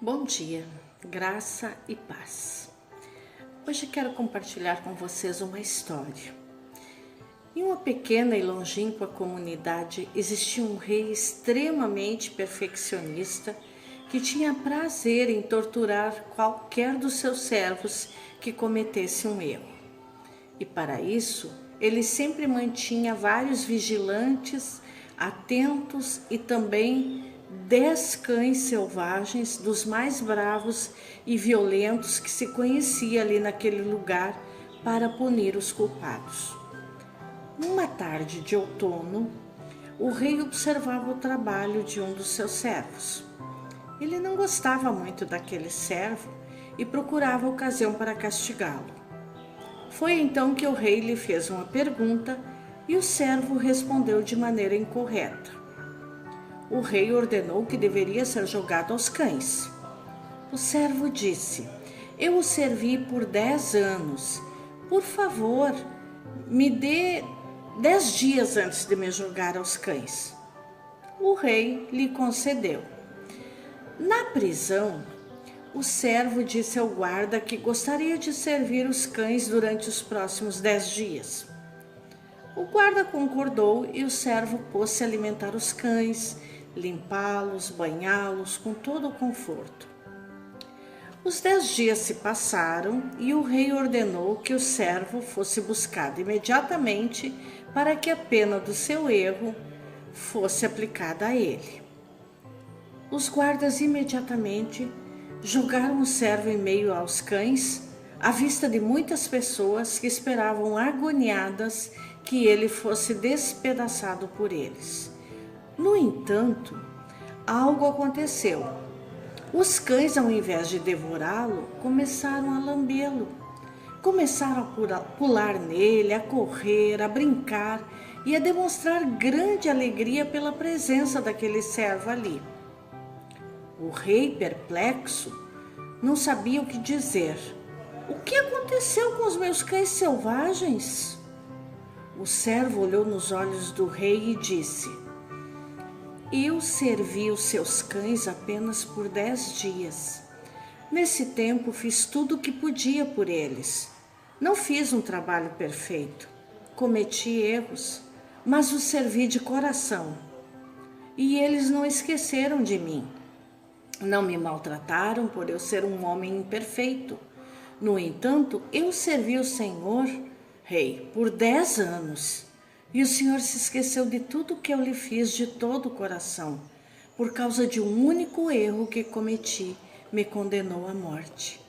Bom dia, graça e paz. Hoje quero compartilhar com vocês uma história. Em uma pequena e longínqua comunidade existia um rei extremamente perfeccionista que tinha prazer em torturar qualquer dos seus servos que cometesse um erro. E para isso, ele sempre mantinha vários vigilantes atentos e também 10 cães selvagens dos mais bravos e violentos que se conhecia ali naquele lugar para punir os culpados. Numa tarde de outono, o rei observava o trabalho de um dos seus servos. Ele não gostava muito daquele servo e procurava ocasião para castigá-lo. Foi então que o rei lhe fez uma pergunta e o servo respondeu de maneira incorreta. O rei ordenou que deveria ser jogado aos cães. O servo disse: "Eu o servi por 10 anos. Por favor, me dê 10 dias antes de me jogar aos cães." O rei lhe concedeu. Na prisão, o servo disse ao guarda que gostaria de servir os cães durante os próximos 10 dias. O guarda concordou e o servo pôs-se a alimentar os cães, limpá-los, banhá-los com todo o conforto. Os 10 dias se passaram e o rei ordenou que o servo fosse buscado imediatamente para que a pena do seu erro fosse aplicada a ele. Os guardas imediatamente jogaram o servo em meio aos cães, à vista de muitas pessoas que esperavam agoniadas que ele fosse despedaçado por eles. No entanto, algo aconteceu. Os cães, ao invés de devorá-lo, começaram a lambê-lo. Começaram a pular nele, a correr, a brincar e a demonstrar grande alegria pela presença daquele servo ali. O rei, perplexo, não sabia o que dizer. "O que aconteceu com os meus cães selvagens?" O servo olhou nos olhos do rei e disse: "Eu servi os seus cães apenas por 10 dias. Nesse tempo fiz tudo o que podia por eles. Não fiz um trabalho perfeito. Cometi erros, mas os servi de coração. E eles não esqueceram de mim. Não me maltrataram por eu ser um homem imperfeito. No entanto, eu servi o Senhor, rei, por 10 anos. E o Senhor se esqueceu de tudo que eu lhe fiz de todo o coração. Por causa de um único erro que cometi, me condenou à morte."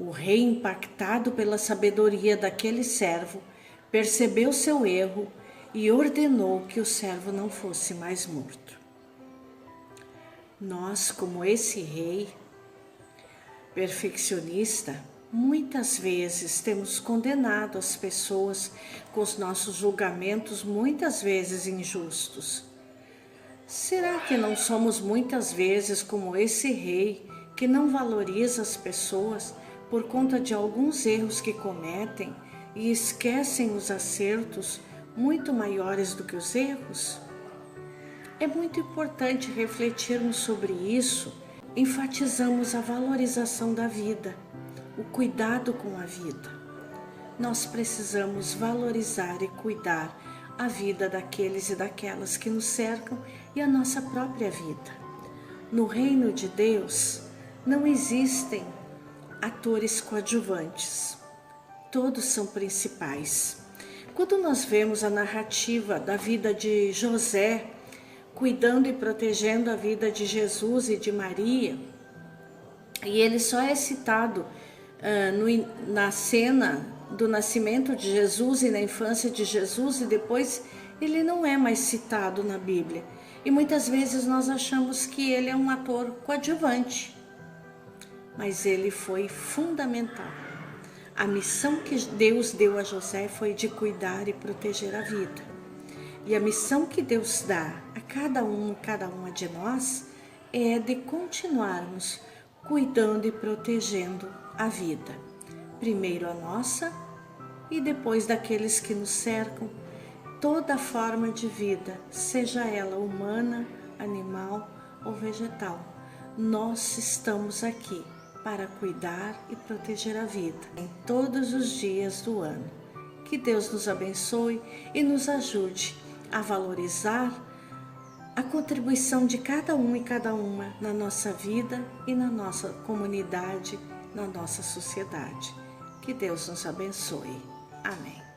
O rei, impactado pela sabedoria daquele servo, percebeu seu erro e ordenou que o servo não fosse mais morto. Nós, como esse rei perfeccionista, muitas vezes temos condenado as pessoas com os nossos julgamentos muitas vezes injustos. Será que não somos muitas vezes como esse rei que não valoriza as pessoas por conta de alguns erros que cometem e esquecem os acertos muito maiores do que os erros? É muito importante refletirmos sobre isso. Enfatizamos a valorização da vida, o cuidado com a vida. Nós precisamos valorizar e cuidar a vida daqueles e daquelas que nos cercam e a nossa própria vida. No reino de Deus não existem atores coadjuvantes, todos são principais. Quando nós vemos a narrativa da vida de José, cuidando e protegendo a vida de Jesus e de Maria, e ele só é citado na cena do nascimento de Jesus e na infância de Jesus, e depois ele não é mais citado na Bíblia. E muitas vezes nós achamos que ele é um ator coadjuvante, mas ele foi fundamental. A missão que Deus deu a José foi de cuidar e proteger a vida. E a missão que Deus dá a cada uma de nós é de continuarmos cuidando e protegendo a vida. Primeiro a nossa e depois daqueles que nos cercam, toda forma de vida, seja ela humana, animal ou vegetal. nós estamos aqui para cuidar e proteger a vida em todos os dias do ano. Que Deus nos abençoe e nos ajude a valorizar a contribuição de cada um e cada uma na nossa vida e na nossa comunidade, na nossa sociedade. Que Deus nos abençoe. Amém.